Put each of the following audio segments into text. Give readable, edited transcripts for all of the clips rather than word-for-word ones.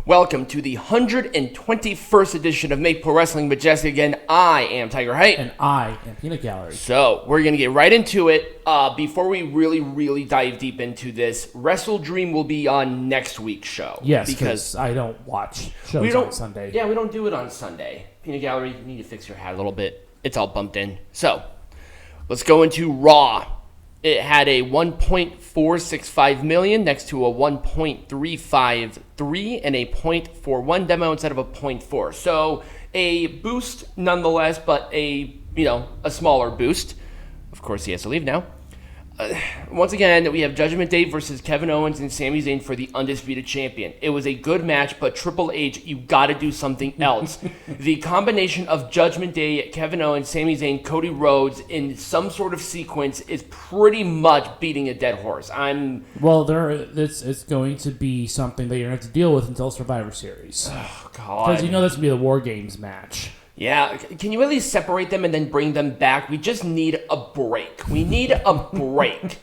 Welcome to the 121st edition of Make Pro Wrestling Majestic Again. I am Tigerhite. And I am Peanut Gallery. So, we're going to get right into it. Before we really dive deep into this, Wrestle Dream will be on next week's show. Yes, because I don't watch shows on Sunday. Yeah, we don't do it on Sunday. Peanut Gallery, you need to fix your hat a little bit. It's all bumped in. So, let's go into Raw. It had a 1.465 million next to a 1.353 and a 0.41 demo instead of a 0.4. So a boost nonetheless, but a smaller boost. Of course, he has to leave now. Once again, we have Judgment Day versus Kevin Owens and Sami Zayn for the Undisputed Champion. It was a good match, but Triple H, you got to do something else. The combination of Judgment Day, Kevin Owens, Sami Zayn, Cody Rhodes in some sort of sequence is pretty much beating a dead horse. It's going to be something that you're going to have to deal with until Survivor Series. Oh, God. Because that's going to be the War Games match. Yeah, can you at least separate them and then bring them back? We just need a break. We need a break.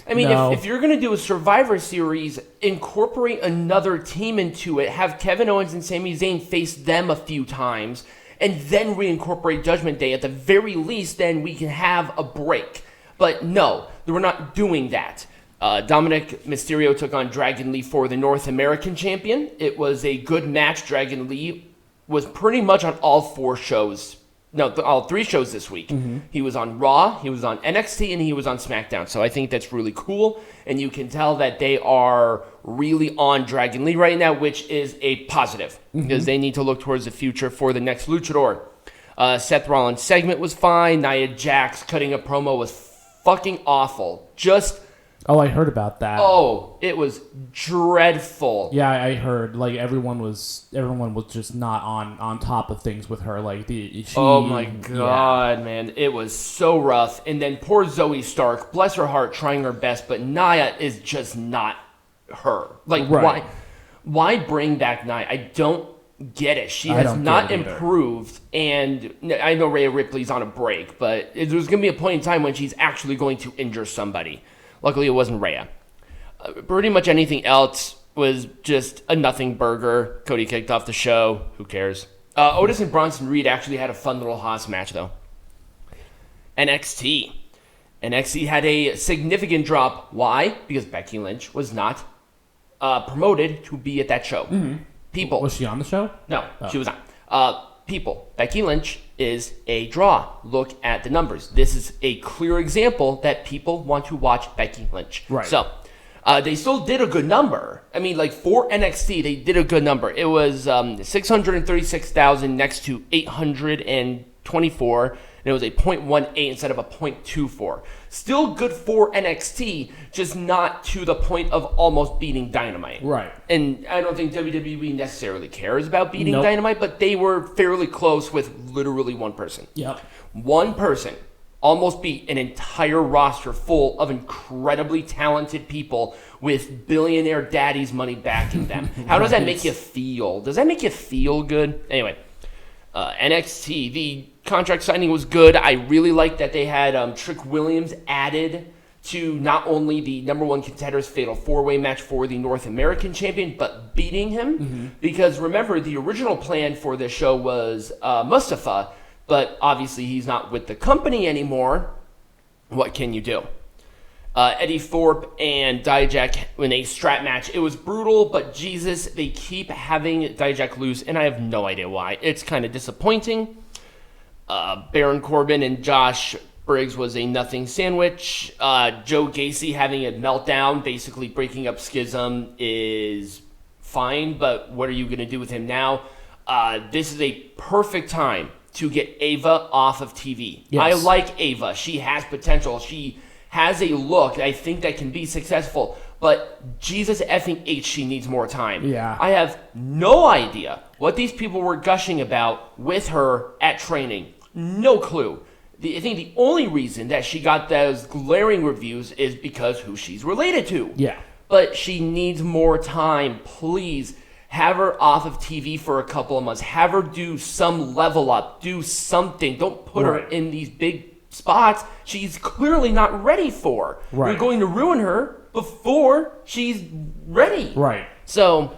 I mean, if you're going to do a Survivor Series, incorporate another team into it, have Kevin Owens and Sami Zayn face them a few times, and then reincorporate Judgment Day. At the very least, then we can have a break. But no, we're not doing that. Dominic Mysterio took on Dragon Lee for the North American champion. It was a good match. Dragon Lee was pretty much on all three shows this week. Mm-hmm. He was on Raw, he was on NXT, and he was on Smackdown. So I think that's really cool, and you can tell that they are really on Dragon Lee right now, which is a positive, because they need to look towards the future for the next luchador. Seth Rollins' segment was fine. Nia Jax cutting a promo was fucking awful. I heard about that. Oh, it was dreadful. Yeah, I heard. Like everyone was just not on top of things with her. Oh my God, man, it was so rough. And then poor Zoe Stark, bless her heart, trying her best, but Nia is just not her. Why bring back Nia? I don't get it. She has not improved, and I know Rhea Ripley's on a break, but there's going to be a point in time when she's actually going to injure somebody. Luckily, it wasn't Rhea. Pretty much anything else was just a nothing burger. Cody kicked off the show. Who cares? Otis and Bronson Reed actually had a fun little Haas match, though. NXT had a significant drop. Why? Because Becky Lynch was not promoted to be at that show. Mm-hmm. People. Was she on the show? No, she was not. People. Becky Lynch is a draw. Look at the numbers. This is a clear example that people want to watch Becky Lynch. Right. So, they still did a good number. I mean, for NXT, they did a good number. It was 636,000 next to 824, and it was a 0.18 instead of a 0.24. Still good for NXT, just not to the point of almost beating Dynamite. Right. And I don't think WWE necessarily cares about beating Dynamite, but they were fairly close with literally one person. Yep. One person almost beat an entire roster full of incredibly talented people with billionaire daddy's money backing them. How does that make you feel? Does that make you feel good? Anyway, NXT, the contract signing was good. I really liked that they had Trick Williams added to not only the number one contender's fatal four-way match for the North American champion, but beating him. Mm-hmm. Because remember, the original plan for this show was Mustafa, but obviously he's not with the company anymore. What can you do? Eddie Thorpe and Dijak in a strap match. It was brutal, but Jesus, they keep having Dijak lose, and I have no idea why. It's kind of disappointing. Baron Corbin and Josh Briggs was a nothing sandwich. Joe Gacy having a meltdown, basically breaking up Schism, is fine, but what are you going to do with him now? This is a perfect time to get Ava off of TV. Yes. I like Ava. She has potential. She has a look I think that can be successful, but Jesus effing H, she needs more time. Yeah. I have no idea what these people were gushing about with her at training. No clue. I think the only reason that she got those glaring reviews is because who she's related to. Yeah. But she needs more time. Please have her off of TV for a couple of months. Have her do some level up. Do something. Don't put her in these big spots she's clearly not ready for. Right. You're going to ruin her before she's ready. Right. So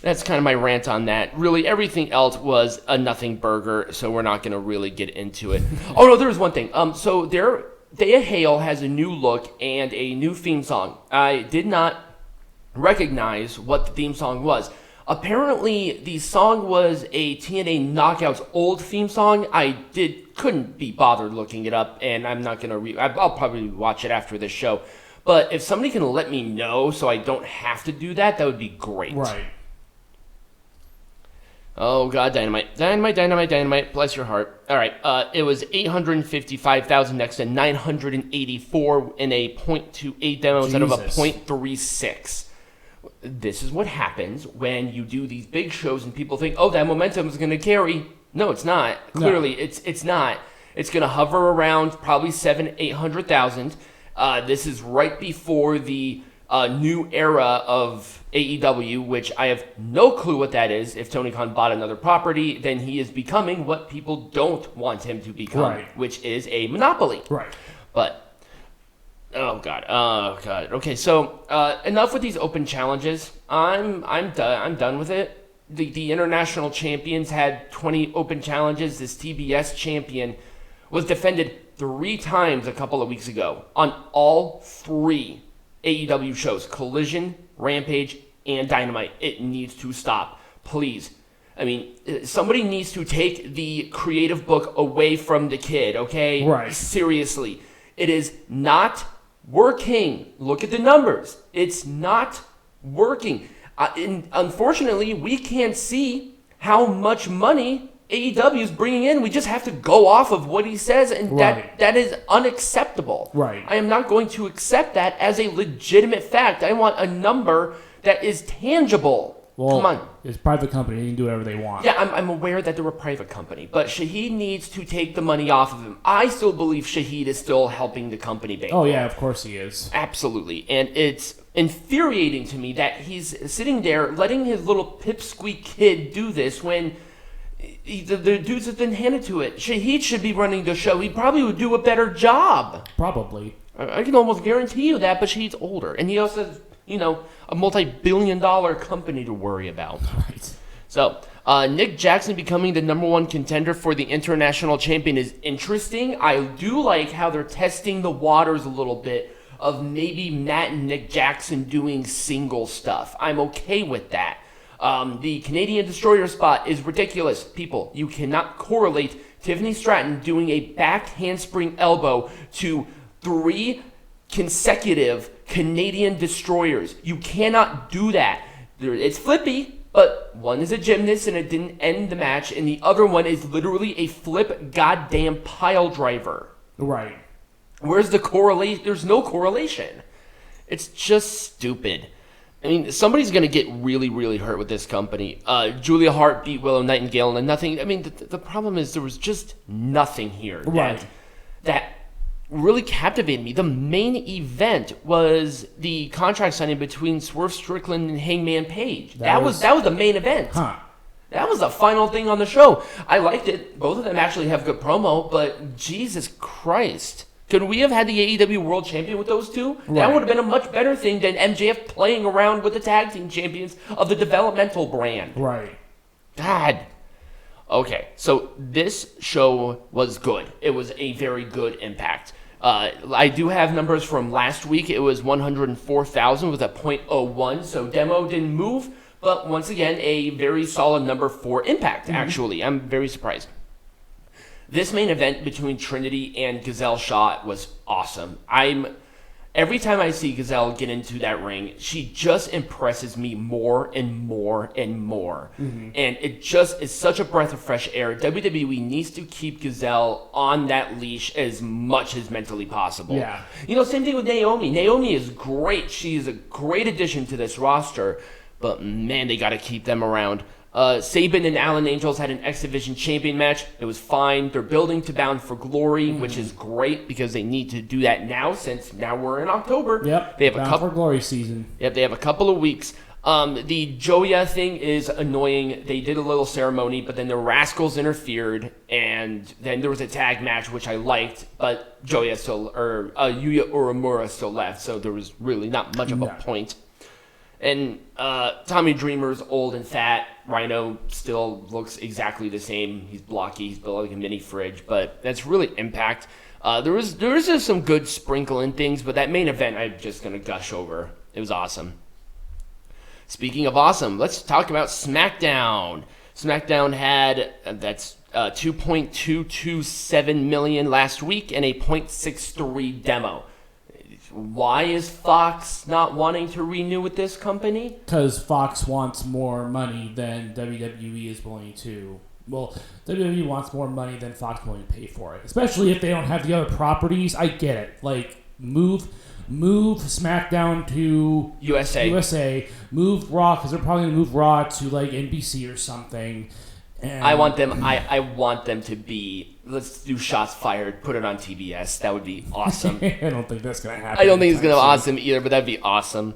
That's kind of my rant on that. Really, everything else was a nothing burger, so we're not going to really get into it. Oh, no, there was one thing. So Thea Hale has a new look and a new theme song. I did not recognize what the theme song was. Apparently, the song was a TNA Knockouts old theme song. I couldn't be bothered looking it up, and I'm not going to I'll probably watch it after this show. But if somebody can let me know so I don't have to do that, that would be great. Right. Oh, God, Dynamite. Bless your heart. All right. It was 855,000 next to 984 in a .28 demo instead of a .36. This is what happens when you do these big shows and people think, oh, that momentum is going to carry. No, it's not. Clearly, it's not. It's going to hover around probably 800,000. This is right before the new era of AEW, which I have no clue what that is. If Tony Khan bought another property, then he is becoming what people don't want him to become, which is a monopoly. Right. But, oh God. Okay, so enough with these open challenges. I'm done with it. The international champions had 20 open challenges. This TBS champion was defended 3 times a couple of weeks ago on all 3 AEW shows, Collision, Rampage, and Dynamite. It needs to stop. Please. I mean, somebody needs to take the creative book away from the kid, okay? Right. Seriously. It is not working. Look at the numbers. It's not working. And unfortunately, we can't see how much money AEW is bringing in. We just have to go off of what he says, and that is unacceptable. Right. I am not going to accept that as a legitimate fact. I want a number that is tangible. Well, come on. It's a private company. They can do whatever they want. Yeah, I'm aware that they're a private company, but Shahid needs to take the money off of him. I still believe Shahid is still helping the company bankroll. Oh, yeah, of course he is. Absolutely. And it's infuriating to me that he's sitting there letting his little pipsqueak kid do this when the dudes have been handed to it. Shahid should be running the show. He probably would do a better job. Probably. I can almost guarantee you that, but Shahid's older. And he also has, a multi-billion-dollar company to worry about. Right. So, Nick Jackson becoming the number 1 contender for the international champion is interesting. I do like how they're testing the waters a little bit of maybe Matt and Nick Jackson doing single stuff. I'm okay with that. The Canadian Destroyer spot is ridiculous. People, you cannot correlate Tiffany Stratton doing a back handspring elbow to 3 consecutive Canadian Destroyers. You cannot do that. It's flippy, but one is a gymnast and it didn't end the match, and the other one is literally a flip goddamn pile driver. Right. Where's the correlation? There's no correlation. It's just stupid. I mean, somebody's going to get really, really hurt with this company. Julia Hart beat Willow Nightingale and nothing. I mean, the problem is there was just nothing here that really captivated me. The main event was the contract signing between Swerve Strickland and Hangman Page. That was the main event. Huh. That was the final thing on the show. I liked it. Both of them actually have good promo, but Jesus Christ. Could we have had the AEW World Champion with those two? Right. That would have been a much better thing than MJF playing around with the tag team champions of the developmental brand. Right. God. Okay, so this show was good. It was a very good Impact. I do have numbers from last week. It was 104,000 with a .01, so demo didn't move. But once again, a very solid number for Impact, actually. I'm very surprised. This main event between Trinity and Gazelle Shaw was awesome. Every time I see Gazelle get into that ring, she just impresses me more and more and more. Mm-hmm. And it just is such a breath of fresh air. WWE needs to keep Gazelle on that leash as much as mentally possible. Yeah. Same thing with Naomi. Naomi is great. She is a great addition to this roster. But man, they got to keep them around. Sabin and Allen Angels had an X Division champion match. It was fine. They're building to Bound for Glory, which is great because they need to do that now since now we're in October. Yep. They have Bound for Glory season. Yep. They have a couple of weeks. The Joya thing is annoying. They did a little ceremony, but then the Rascals interfered, and then there was a tag match which I liked, but Yuya Uemura still left, so there was really not much of a point. And Tommy Dreamer's old and fat. Rhino still looks exactly the same. He's blocky. He's built like a mini fridge. But that's really Impact. There was just some good sprinkling things, but that main event I'm just going to gush over. It was awesome. Speaking of awesome, let's talk about SmackDown. SmackDown had, that's $2.227 million last week and a .63 demo. Why is Fox not wanting to renew with this company? Because Fox wants more money than WWE is willing to. Well, WWE wants more money than Fox is willing to pay for it. Especially if they don't have the other properties. I get it. Like, move SmackDown to USA. Move Raw, because they're probably going to move Raw to, like, NBC or something. And I want them to be, let's do Shots Fired, put it on TBS. That would be awesome. I don't think that's going to happen. I don't think it's going to be awesome either, but that'd be awesome.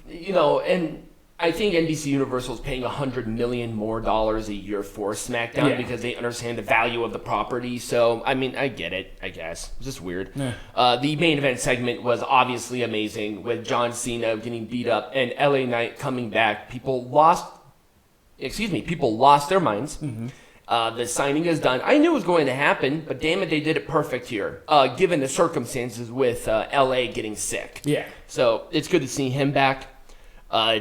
You know, and I think NBC Universal is paying $100 million more a year for SmackDown because they understand the value of the property. So, I mean, I get it, I guess. It's just weird. Yeah. The main event segment was obviously amazing with John Cena getting beat up and LA Knight coming back. People lost their minds. Mm-hmm. The signing is done. I knew it was going to happen, but damn it, they did it perfect here, given the circumstances with LA getting sick. Yeah. So it's good to see him back.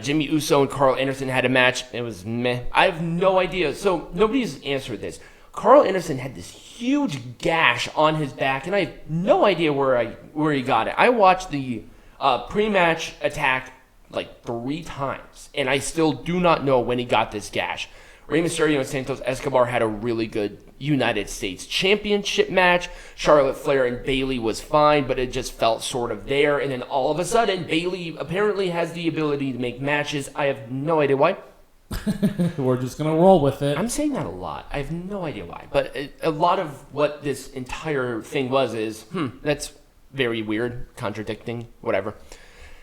Jimmy Uso and Carl Anderson had a match. It was meh. I have no idea. So nobody's answered this. Carl Anderson had this huge gash on his back, and I have no idea where he got it. I watched the pre-match attack like 3 times, and I still do not know when he got this gash. Rey Mysterio and Santos Escobar had a really good United States Championship match. Charlotte Flair and Bayley was fine, but it just felt sort of there. And then all of a sudden, Bayley apparently has the ability to make matches. I have no idea why. We're just going to roll with it. I'm saying that a lot. I have no idea why. But a lot of what this entire thing is, that's very weird, contradicting, whatever.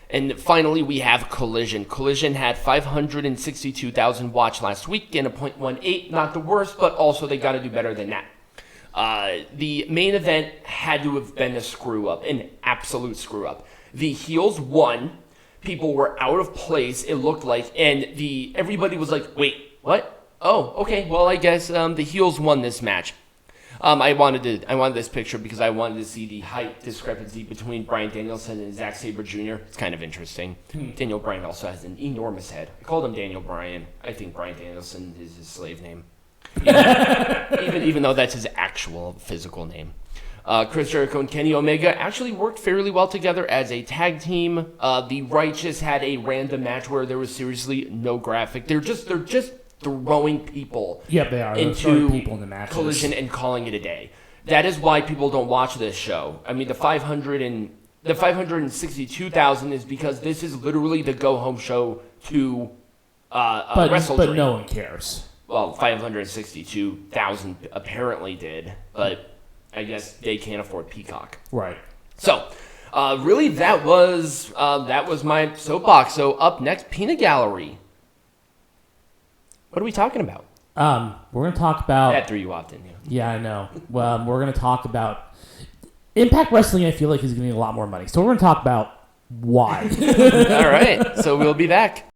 And finally, we have Collision. Collision had 562,000 watch last week and a .18. Not the worst, but also they got to do better than that. The main event had to have been a screw-up, an absolute screw-up. The heels won. People were out of place, it looked like, and everybody was like, wait, what? Oh, okay, well, I guess the heels won this match. I wanted this picture because I wanted to see the height discrepancy between Bryan Danielson and Zack Sabre Jr. It's kind of interesting. Daniel Bryan also has an enormous head. I called him Daniel Bryan. I think Bryan Danielson is his slave name, even though that's his actual physical name. Chris Jericho and Kenny Omega actually worked fairly well together as a tag team. The Righteous had a random match where there was seriously no graphic. They're just throwing people into people in the matches. Collision and calling it a day. That is why people don't watch this show. I mean, the 562,000 is because this is literally the go-home show to Wrestle But no one cares. Well, 562,000 apparently did, but I guess they can't afford Peacock. Right. So, really, that was my soapbox. So up next, Peanut Gallery. What are we talking about? We're going to talk about... That threw you off, didn't you? Yeah, I know. Well, we're going to talk about... Impact Wrestling, I feel like, is getting a lot more money. So we're going to talk about why. All right. So we'll be back.